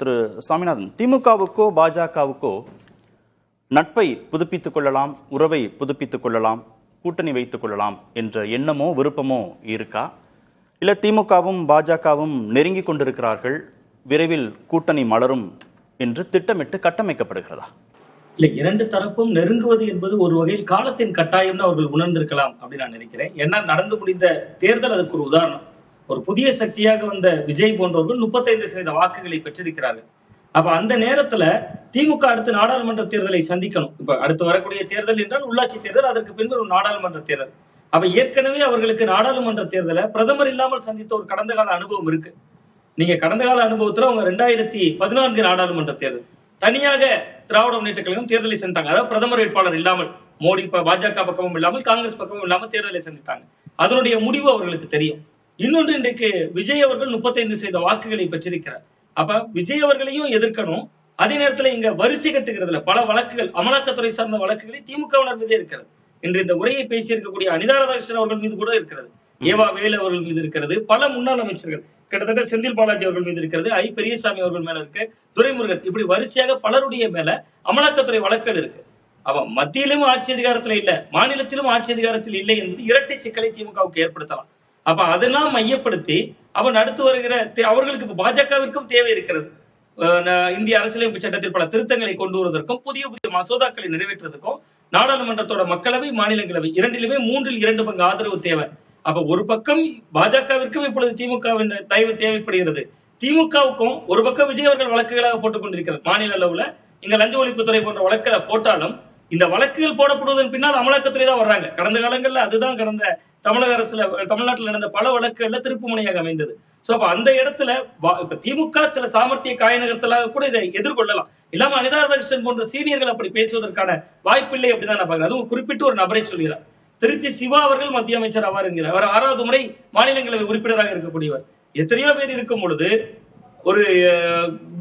திரு சாமிநாதன், திமுகவுக்கோ பாஜகவுக்கோ நட்பை புதுப்பித்துக் கொள்ளலாம், உறவை புதுப்பித்துக் கொள்ளலாம், கூட்டணி வைத்துக் கொள்ளலாம் என்ற எண்ணமோ விருப்பமோ இருக்கா? இல்ல திமுகவும் பாஜகவும் நெருங்கி கொண்டிருக்கிறார்கள், விரைவில் கூட்டணி மலரும் என்று திட்டமிட்டு கட்டமைக்கப்படுகிறதா? இல்ல, இரண்டு தரப்பும் நெருங்குவது என்பது ஒரு வகையில் காலத்தின் கட்டாயம்னு அவர்கள் உணர்ந்திருக்கலாம் அப்படின்னு நான் நினைக்கிறேன். ஏன்னா நடந்து முடிந்த தேர்தல் அதற்கு ஒரு உதாரணம். ஒரு புதிய சக்தியாக வந்த விஜய் போன்றவர்கள் 35% வாக்குகளை பெற்றிருக்கிறார்கள். அப்ப அந்த நேரத்துல திமுக அடுத்து நாடாளுமன்ற தேர்தலை சந்திக்கணும். இப்ப அடுத்து வரக்கூடிய தேர்தல் என்றால் உள்ளாட்சி தேர்தல், அதற்கு பின்பு ஒரு நாடாளுமன்ற தேர்தல். அப்ப ஏற்கனவே அவர்களுக்கு நாடாளுமன்ற தேர்தலை பிரதமர் இல்லாமல் சந்தித்த ஒரு கடந்த கால அனுபவம் இருக்கு. நீங்க கடந்த கால அனுபவத்துல அவங்க 2014 நாடாளுமன்ற தேர்தல் தனியாக திராவிட முன்னேற்ற கழகம் தேர்தலை சந்தித்தாங்க. அதாவது பிரதமர் வேட்பாளர் இல்லாமல், மோடி பாஜக பக்கமும் இல்லாமல் காங்கிரஸ் பக்கமும் இல்லாமல் தேர்தலை சந்தித்தாங்க. அதனுடைய முடிவு அவர்களுக்கு தெரியும். இன்னொன்று, இன்றைக்கு விஜய் அவர்கள் 35% வாக்குகளை பெற்றிருக்கிறார். அப்ப விஜய் அவர்களையும் எதிர்க்கணும். அதே நேரத்தில் இங்க வரிசை கட்டுகிறதுல பல வழக்குகள், அமலாக்கத்துறை சார்ந்த வழக்குகளை திமுகவினர் மீதே இருக்கிறது. இன்று இந்த உரையை பேசியிருக்கக்கூடிய அனிதா ராதாகிருஷ்ணன் அவர்கள் மீது கூட இருக்கிறது, ஏவா வேலு அவர்கள் மீது இருக்கிறது, பல முன்னாள் அமைச்சர்கள், கிட்டத்தட்ட செந்தில் பாலாஜி அவர்கள் மீது இருக்கிறது, ஐ பெரியசாமி அவர்கள் மேல இருக்கு, துரைமுருகன், இப்படி வரிசையாக பலருடைய மேல அமலாக்கத்துறை வழக்குகள் இருக்கு. அவ மத்தியிலும் ஆட்சி அதிகாரத்துல இல்ல, மாநிலத்திலும் ஆட்சி அதிகாரத்தில் இல்லை என்பது இரட்டை சிக்கலை திமுகவுக்கு ஏற்படுத்தலாம். அப்ப அதெல்லாம் மையப்படுத்தி அவன் அடுத்து வருகிற அவர்களுக்கு பாஜகவிற்கும் தேவை இருக்கிறது. இந்திய அரசியலமைப்பு சட்டத்தில் பல திருத்தங்களை கொண்டு வருவதற்கும் புதிய புதிய மசோதாக்களை நிறைவேற்றுவதற்கும் நாடாளுமன்றத்தோட மக்களவை மாநிலங்களவை இரண்டிலுமே 3/2 பங்கு ஆதரவு தேவை. அப்ப ஒரு பக்கம் பாஜகவிற்கும் இப்பொழுது திமுகவின் தயவு தேவைப்படுகிறது, திமுகவுக்கும் ஒரு பக்கம் விஜய் அவர்கள் வழக்குகளாக போட்டுக் கொண்டிருக்கிறார். மாநில அளவுல இங்க லஞ்ச ஒழிப்புத்துறை போன்ற வழக்குகளை போட்டாலும் இந்த வழக்குகள் போடப்படுவதன் பின்னால் அமலாக்கத்துறை தான் வர்றாங்க. கடந்த காலங்கள்ல அதுதான் கடந்த தமிழக அரசுல, தமிழ்நாட்டில் நடந்த பல வழக்குகள்ல திருப்பு முனையாக அமைந்தது. சோ அப்ப அந்த இடத்துல இப்ப திமுக சில சாமர்த்திய காய நகர்த்தலாக கூட இதை எதிர்கொள்ளலாம். இல்லாம அனிதா ராதாகிருஷ்ணன் போன்ற சீனியர்கள் அப்படி பேசுவதற்கான வாய்ப்பில்லை அப்படிதான் நான் பாக்குறேன். அதுவும் குறிப்பிட்டு ஒரு நபரை சொல்கிறார். திருச்சி சிவா அவர்கள் மத்திய அமைச்சர் ஆவார் என்கிறார். அவர் 6வது முறை மாநிலங்களவை உறுப்பினராக இருக்கக்கூடியவர். எத்தனையோ பேர் இருக்கும் பொழுது ஒரு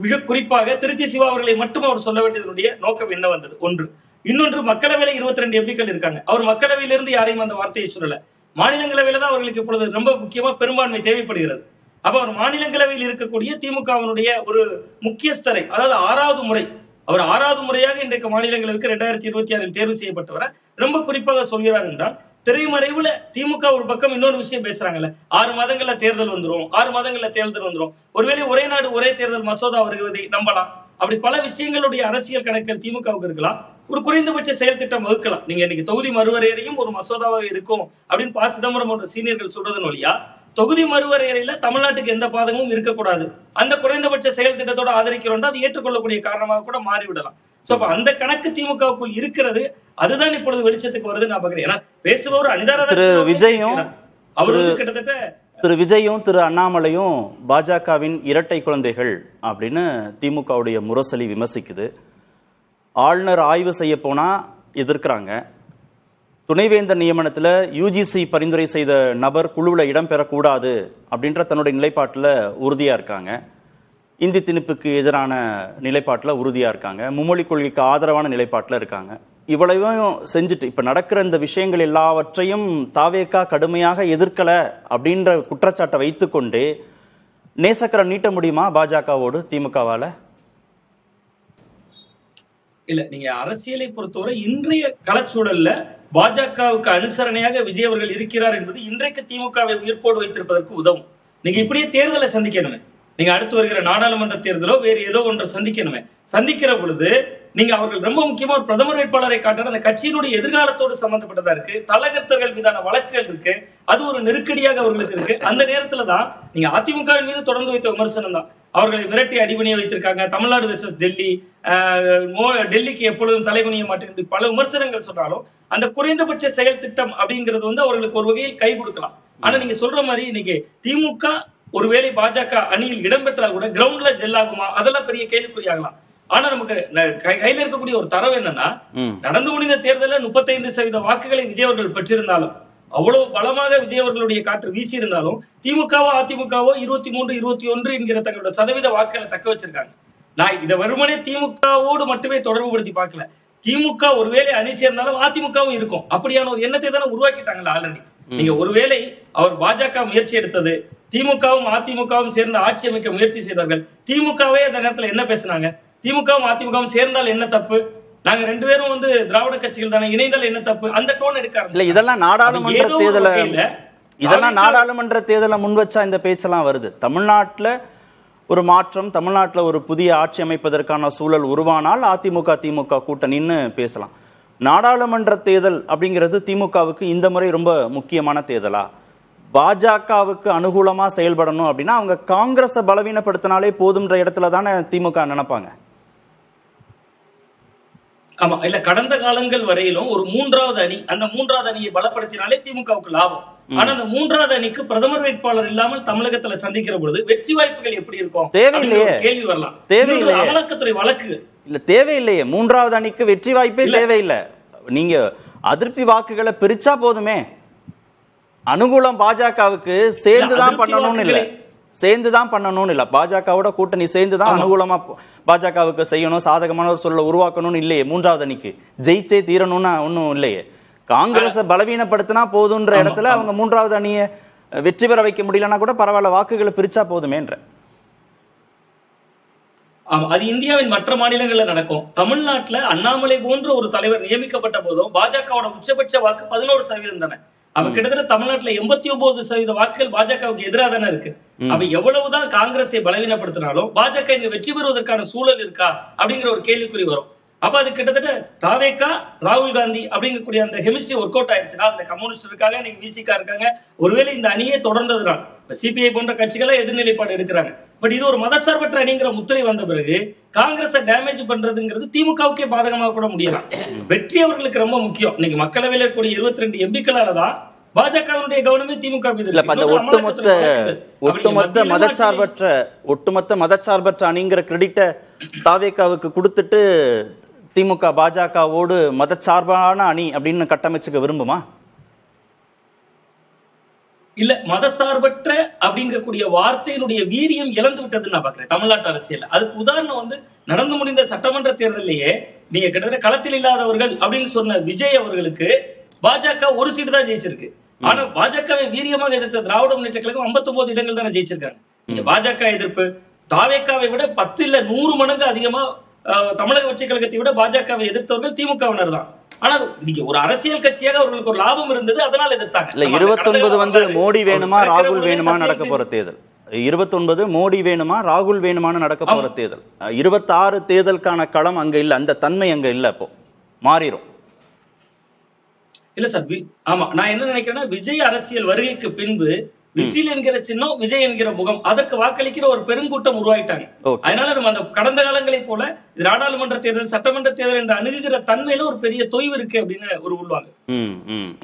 மிக குறிப்பாக திருச்சி சிவா அவர்களை மட்டும் அவர் சொல்ல வேண்டியதனுடைய நோக்கம் என்ன வந்தது? ஒன்று. இன்னொன்று, மக்களவையில 22 எம்பிக்கள் இருக்காங்க. அவர் மக்களவையிலிருந்து யாரையும் அந்த வார்த்தையை சொல்லல. மாநிலங்களவையில தான் அவர்களுக்கு இப்பொழுது ரொம்ப முக்கியமா பெரும்பான்மை தேவைப்படுகிறது. அப்ப அவர் மாநிலங்களவையில் இருக்கக்கூடிய திமுகவினுடைய ஒரு முக்கியஸ்தரை, அதாவது 6வது முறை, அவர் 6வது முறையாக இன்றைக்கு மாநிலங்களவைக்கு 2026 தேர்வு செய்யப்பட்டவரை ரொம்ப குறிப்பாக சொல்கிறார் என்றால், திரைமறைவுல திமுக ஒரு பக்கம் இன்னொரு விஷயம் பேசுறாங்கல்ல, 6 மாதங்கள்ல தேர்தல் வந்துரும், 6 மாதங்கள்ல தேர்தல் வந்துரும், ஒருவேளை ஒரே நாடு ஒரே தேர்தல் மசோதா வருகிறதை நம்பலாம். அப்படி பல விஷயங்களுடைய அரசியல் கணக்கில் திமுகவுக்கு இருக்கலாம். ஒரு குறைந்தபட்ச செயல் திட்டம் வகுக்கலாம். நீங்க இன்னைக்கு தொகுதி மறுவரையறையும் ஒரு மசோதாவாக இருக்கும் அப்படின்னு ப. சிதம்பரம் போன்ற சீனியர்கள் சொல்றதன் வழியா தொகுதி மறுவரையறையில தமிழ்நாட்டுக்கு எந்த பாதகமும் இருக்கக்கூடாது, அந்த குறைந்தபட்ச செயல் திட்டத்தோட ஆதரிக்கிறோம், அது ஏற்றுக்கொள்ளக்கூடிய காரணமாக கூட மாறிவிடலாம். சோ அப்ப அந்த கணக்கு திமுகவுக்குள் இருக்கிறது. அதுதான் இப்பொழுது வெளிச்சத்துக்கு வருது நான் பாக்குறேன். ஏன்னா பேசுபவர் அனிதா விஜயும் அவரு கிட்டத்தட்ட திரு விஜயும் திரு அண்ணாமலையும் பாஜகவின் இரட்டை குழந்தைகள் அப்படின்னு திமுகவுடைய முரசொலி விமர்சிக்குது. ஆளுநர் ஆய்வு செய்ய போனா எதிர்க்கிறாங்க. துணைவேந்தர் நியமனத்தில் யுஜிசி பரிந்துரை செய்த நபர் குழுவில் இடம்பெறக்கூடாது அப்படின்ற தன்னுடைய நிலைப்பாட்டில் உறுதியா இருக்காங்க. இந்தி திணிப்புக்கு எதிரான நிலைப்பாட்டில் உறுதியா இருக்காங்க. மும்மொழி கொள்கைக்கு ஆதரவான நிலைப்பாட்டில் இருக்காங்க. இவ்வளவையும் செஞ்சுட்டு இப்ப நடக்கிற இந்த விஷயங்கள் எல்லாவற்றையும் தாவேகா கடுமையாக எதிர்க்கல அப்படின்ற குற்றச்சாட்டை வைத்துக்கொண்டு நேசக்கரம் நீட்ட முடியுமா பாஜகவோடு திமுகவால? இல்ல, நீங்க அரசியலை பொறுத்தவரை இன்றைய களச்சூழல்ல பாஜகவுக்கு அனுசரணையாக விஜய் அவர்கள் இருக்கிறார் என்பது இன்றைக்கு திமுகவை உயிர்ப்போடு வைத்திருப்பதற்கு உதவும். நீங்க இப்படியே தேர்தலை சந்திக்கணுமே, நீங்க அடுத்து வருகிற நாடாளுமன்ற தேர்தலோ வேறு ஏதோ ஒன்று சந்திக்கணுமே. சந்திக்கிற பொழுது நீங்க அவர்கள் ரொம்ப முக்கியமா ஒரு பிரதமர் வேட்பாளரை காட்டுற அந்த கட்சியினுடைய எதிர்காலத்தோடு சம்பந்தப்பட்டதா இருக்கு, தலகர்த்தர்கள் மீதான வழக்குகள் இருக்கு, அது ஒரு நெருக்கடியாக அவர்களுக்கு இருக்கு. அந்த நேரத்துல தான் நீங்க அதிமுகவின் மீது தொடர்ந்து வைத்த விமர்சனம் தான், அவர்களை மிரட்டி அடிபணிய வைத்திருக்காங்க, தமிழ்நாடு வெர்சஸ் டெல்லி, டெல்லிக்கு எப்பொழுதும் தலைகுனிய மாட்டேன், பல விமர்சனங்கள் சொன்னாலும் அந்த குறைந்தபட்ச செயல் திட்டம் அப்படிங்கிறது அவர்களுக்கு ஒரு வகையில் கை கொடுக்கலாம். ஆனா நீங்க சொல்ற மாதிரி இன்னைக்கு திமுக ஒருவேளை பாஜக அணியில் இடம்பெற்றால் கூட கிரவுண்ட்ல ஜெல்லாகுமா, அதெல்லாம் பெரிய கேள்விக்குறியாகலாம். ஆனா நமக்கு கையில இருக்கக்கூடிய ஒரு தரவு என்னன்னா, நடந்து முடிந்த தேர்தலில் 35% வாக்குகளை விஜய் அவர்கள் பெற்றிருந்தாலும், அவ்வளவு பலமாக விஜய் அவர்களுடைய காற்று வீசி இருந்தாலும், திமுகவோ அதிமுகவோ 23, 21 என்கிற தங்களோட சதவீத வாக்குகளை தக்க வச்சிருக்காங்க. நான் இதை வருமானே திமுகவோடு மட்டுமே தொடர்பு படுத்தி பார்க்கல. திமுக ஒருவேளை அணி சேர்ந்தாலும் அதிமுகவும் இருக்கும், அப்படியான ஒரு எண்ணத்தை தானே உருவாக்கிட்டாங்கல்ல ஆல்ரெடி. நீங்க ஒருவேளை அவர் பாஜக முயற்சி எடுத்தது, திமுகவும் அதிமுகவும் சேர்ந்து ஆட்சி அமைக்க முயற்சி செய்தார்கள். திமுகவே அந்த நேரத்துல என்ன பேசினாங்க? திமுகவும் அதிமுகவும் சேர்ந்தால் என்ன தப்பு? நாங்க 2 பேரும் வந்து திராவிட கட்சிகள் தானே, இணைந்தால் என்ன தப்பு? அந்த டோன் எடுக்க இல்ல இதெல்லாம் நாடாளுமன்ற தேர்தல நாடாளுமன்ற தேர்தலை முன் வச்சா இந்த பேச்செல்லாம் வருது. தமிழ்நாட்டுல ஒரு மாற்றம், தமிழ்நாட்டுல ஒரு புதிய ஆட்சி அமைப்பதற்கான சூழல் உருவானால் அதிமுக திமுக கூட்டணின்னு பேசலாம். நாடாளுமன்ற தேர்தல் அப்படிங்கிறது திமுகவுக்கு இந்த முறை ரொம்ப முக்கியமான தேர்தலா? பாஜகவுக்கு அனுகூலமா செயல்படணும் அப்படின்னா அவங்க காங்கிரஸை பலவீனப்படுத்தினாலே போதும்ன்ற இடத்துல தானே திமுக நினைப்பாங்க. ஆமா, இல்ல கடந்த காலங்கள் வரையிலும் ஒரு 3வது அணி, அந்த 3வது அணியை பலப்படுத்தினாலே திமுகவுக்கு லாபம். ஆனா அந்த 3வது அணிக்கு பிரதமர் வேட்பாளர் இல்லாமல் தமிழகத்துல சந்திக்கிற பொழுது வெற்றி வாய்ப்புகள் எப்படி இருக்கும்? தேவையில்லையே, கேள்வி வரலாம். தேவையில்லையே, அமலாக்கத்துறை வழக்கு இல்ல, தேவையில்லையே, 3வது அணிக்கு வெற்றி வாய்ப்பே தேவையில்லை. நீங்க அதிருப்தி வாக்குகளை பிரிச்சா போதுமே. அனுகூலம் பாஜகவுக்கு சேர்ந்துதான் பண்ணணும்னு இல்லை, சேர்ந்துதான் பண்ணணும்னு இல்லை. பாஜகவோட கூட்டணி சேர்ந்துதான் அனுகூலமா பாஜகவுக்கு செய்யணும், சாதகமான ஒரு சூழலை உருவாக்கணும்னு இல்லையே. 3வது அணிக்கு ஜெயிச்சே தீரணும்னு ஒன்னும் இல்லையே. காங்கிரஸை பலவீனப்படுத்தினா போதுன்ற இடத்துல அவங்க 3வது அணியை வெற்றி பெற வைக்க முடியலன்னா கூட பரவாயில்ல, வாக்குகளை பிரிச்சா போதுமேன்ற. அது இந்தியாவின் மற்ற மாநிலங்கள்ல நடக்கும். தமிழ்நாட்டுல அண்ணாமலை போன்ற ஒரு தலைவர் நியமிக்கப்பட்ட போதும் பாஜகவோட உச்சபட்ச வாக்கு 11% தானே. அவ கிட்டத்தட்ட தமிழ்நாட்டுல 89% வாக்குகள் பாஜகவுக்கு எதிராக தானே இருக்கு. அவ எவ்வளவுதான் காங்கிரஸை பலவீனப்படுத்தினாலும் பாஜக இங்க வெற்றி பெறுவதற்கான சூழல் இருக்கா அப்படிங்கிற ஒரு கேள்விக்குறி வரும். அப்ப அது கிட்டத்தட்ட தாவேகா, ராகுல் காந்தி அப்படிங்கக்கூடிய அந்த கெமிஸ்ட்ரி ஒர்க் அவுட் ஆயிடுச்சுன்னா, அந்த கம்யூனிஸ்ட் இருக்காங்க, நீங்க விசிகா இருக்காங்க, ஒருவேளை இந்த அணியே தொடர்ந்ததுனால் சிபிஐ போன்ற கட்சிகளா எதிர்நிலைப்பாடு எடுக்கிறாங்க. பட் இது ஒரு மதசார்பற்ற அணிங்கிற முத்திரை வந்த பிறகு காங்கிரஸை டேமேஜ் பண்றதுங்கிறது திமுகவுக்கே பாதகமாக கூட முடியலாம். வெற்றி அவர்களுக்கு ரொம்ப முக்கியம். இன்னைக்கு மக்களவையில் இருக்கக்கூடிய 22 எம்பிக்களாலதான் பாஜகவினுடைய கவனமே திமுக மீது ஒட்டுமொத்த மதச்சார்பற்ற அணிங்கிற கிரெடிட்ட தாவேகாவுக்கு கொடுத்துட்டு திமுக பாஜகவோடு மதச்சார்பான அணி அப்படின்னு கட்டமைச்சுக்க விரும்புமா? இல்ல, மதசார்பற்ற அப்படிங்கக்கூடிய வார்த்தையினுடைய வீரியம் இழந்து விட்டதுன்னு நான் பாக்குறேன் தமிழ்நாட்டு அரசியல். அதுக்கு உதாரணம் வந்து நடந்து முடிந்த சட்டமன்ற தேர்தலிலேயே நீங்க கிட்டத்தட்ட களத்தில் இல்லாதவர்கள் அப்படின்னு சொன்ன விஜய் அவர்களுக்கு பாஜக ஒரு சீட்டு தான் ஜெயிச்சிருக்கு. ஆனா பாஜகவை வீரியமாக எதிர்த்த திராவிட முன்னேற்ற கழகம் 59 இடங்கள் தானே ஜெயிச்சிருக்காங்க. இங்க பாஜக எதிர்ப்பு தாவேகாவை விட 10 இல்ல 100 மடங்கு அதிகமா தமிழக வெற்றி கழகத்தை விட பாஜகவை எதிர்த்தவர்கள் திமுகவினர் தான். ஆனா இன்னைக்கு ஒரு அரசியல் கட்சியாக அவர்களுக்கு ஒரு லாபம் இருந்தது, அதனால எதிர்த்தாங்க. இல்ல 29 வந்து மோடி வேணுமா ராகுல் வேணுமா நடக்க போற தேர்தல். 29 மோடி வேணுமா ராகுல் வேணுமான்னு நடக்க போற தேர்தல். 26 தேர்தலுக்கான களம் அங்க இல்ல, அந்த தன்மை அங்க இல்ல, அப்போ மாறிடும். இல்ல சார், ஆமா, நான் என்ன நினைக்கிறேன்னா விஜய் அரசியல் வருகைக்கு பின்பு விசில் என்கிற சின்னம், விஜய் என்கிற முகம், அதற்கு வாக்களிக்கிற ஒரு பெருங்கூட்டம் உருவாயிட்டாங்க. அதனால நம்ம அந்த கடந்த காலங்களை போல நாடாளுமன்ற தேர்தல், சட்டமன்ற தேர்தல் என்று அணுகுகிற தன்மையில ஒரு பெரிய தொய்வு இருக்கு அப்படின்னு ஒரு உள்வாங்க.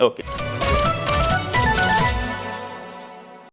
ஓகே.